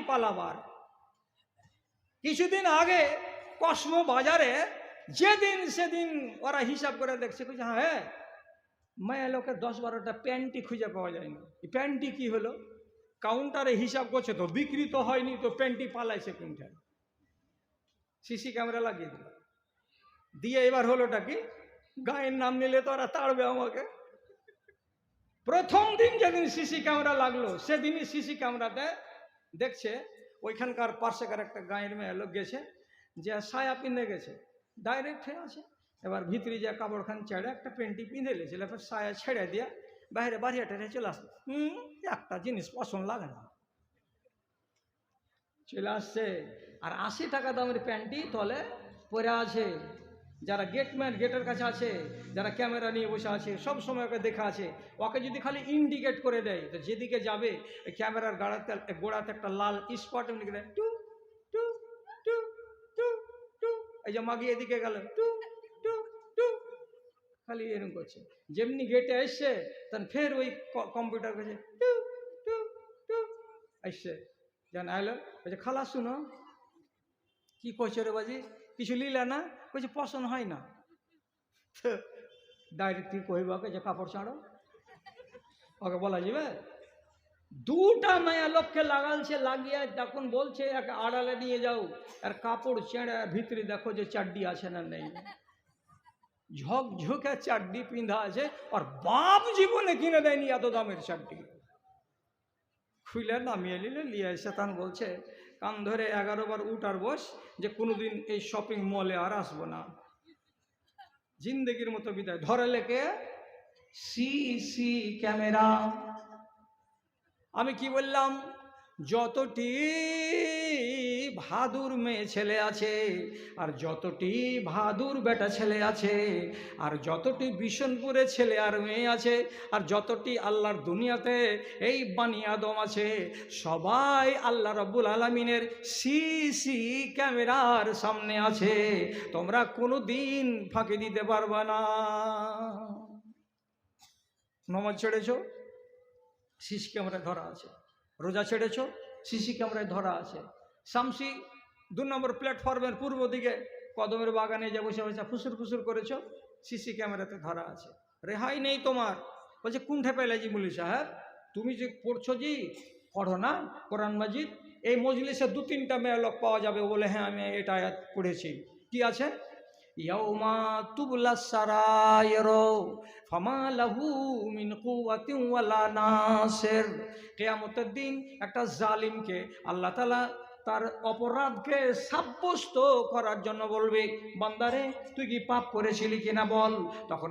পালাবার। কিছুদিন আগে কসমো বাজারে যেদিন সেদিন ওরা হিসাব করে দেখছে, হ্যাঁ মেয়ে লোকের 10-12টা প্যান্টি খুঁজে পাওয়া যায়নি। প্যান্টি কি হলো? কাউন্টারে হিসাব করছে তো বিক্রি তো হয়নি, তো প্যান্টি পালাইছে কোনটা। সিসি ক্যামেরা লাগিয়ে দিল, দিয়ে এবার হলোটা কি, গায়ের নাম নিলে তো ওরা তাড়বে আমাকে। প্রথম দিন যেদিন সিসি ক্যামেরা লাগলো সেদিনই সিসি ক্যামেরাতে দেখছে ওইখানকার পাশেকার একটা গায়ের মেয়ে লোক গেছে, যে সায়া পিঁধে গেছে, ডাইরেক্ট হয়ে আছে। এবার ভিতরে যে কাপড়খান ছেড়ে একটা প্যান্টি পিঁধে লেছিল, এবার সায়া ছেড়ে দিয়ে বাইরে বাড়িয়ে টেনে চলে আসছে। একটা জিনিস পছন্দ লাগে না, চলে আসছে। আর 80 টাকা দামের প্যান্টি তলে পরে আছে। যারা গেটম্যান গেটের কাছে আছে, যারা ক্যামেরা নিয়ে বসে আছে, সব সময় ওকে দেখা আছে। ওকে যদি খালি ইন্ডিকেট করে দেয় তো যেদিকে যাবে ক্যামেরার গোড়াতে একটা লাল স্পট লিখে দেয়, টু টু টু টু টু, এই যে মাগি এদিকে গেল, টু টু টু, খালি এরকম করছে। যেমনি গেটে এসছে তখন ফের ওই কম্পিউটার কাছে টু টু টু আসছে। যেন আইলো বলছে, খালা শুনো, কি কইছো রে বাজি, কিছু লিলে না? কইছে পছন্দ হয় না। ডাইরেক্ট তুই কইব ওকে যে কাপড় ছাড়ো, ওকে বলা যাবে? দুটা মেয়া লোককে লাগালছে, লাগিয়ে তখন বলছে একে আড়ালে নিয়ে যাও, আর কাপড় ছেড়ে ভিতরে দেখো যে চাড্ডি আছে না নেই। ঝকঝকে চাড্ডি পিঁধা আছে, আর বাপ জীবনে কিনে দেয়নি এত দামের চাড্ডি। খুলে নামিয়ে নিলে নিয়ে এসে তখন বলছে কান ধরে 11 বার উঠ আর বস, যে কোনোদিন এই শপিং মলে আর আসবো না, জিন্দগির মতো বিদায়। ধরে লেকে সিসি ক্যামেরা। আমি কি বললাম, যতটি ভাদুর মেয়ে ছেলে আছে, আর যতটি ভাদুর বেটা ছেলে আছে, আর যতটি বিশনপুরে ছেলে আর মেয়ে আছে, আর যতটি আল্লাহর দুনিয়াতে এই বানি আদম আছে, সবাই আল্লাহ রাব্বুল আলামিনের সিসি ক্যামেরার সামনে আছে। তোমরা কোনো দিন ফাঁকি দিতে পারবা না। নমাজ ছেড়েছ, সিসি ক্যামেরায় ধরা আছে। রোজা ছেড়েছ, সিসি ক্যামেরায় ধরা আছে। শামসি 2 নম্বর প্ল্যাটফর্মের পূর্ব দিকে কদমের বাগানে যে বসে বসে ফুসুর ফুসুর করেছ, সিসি ক্যামেরাতে ধরা আছে। রেহাই নেই তোমার। বলছে কোনঠে পেলে জি মুলি সাহেব, তুমি যে পড়ছো জি, পড়ো না কোরআন মাজিদ, এই মজলিসে 2-3টা মেয়ে লোক পাওয়া যাবে বলে, হ্যাঁ আমি এটা আয়াত পড়েছি। কি আছে? ইয়াউমা তুবলাস সারায়িরু ফামা লাহু মিন কুওয়াতিন ওয়ালা নাসির। কিয়ামতের দিন একটা জালিমকে আল্লাহ তাআলা তার অপরাধকে সাব্যস্ত করার জন্য বলবে, বান্দারে তুই কি পাপ করেছিলি কিনা বল। তখন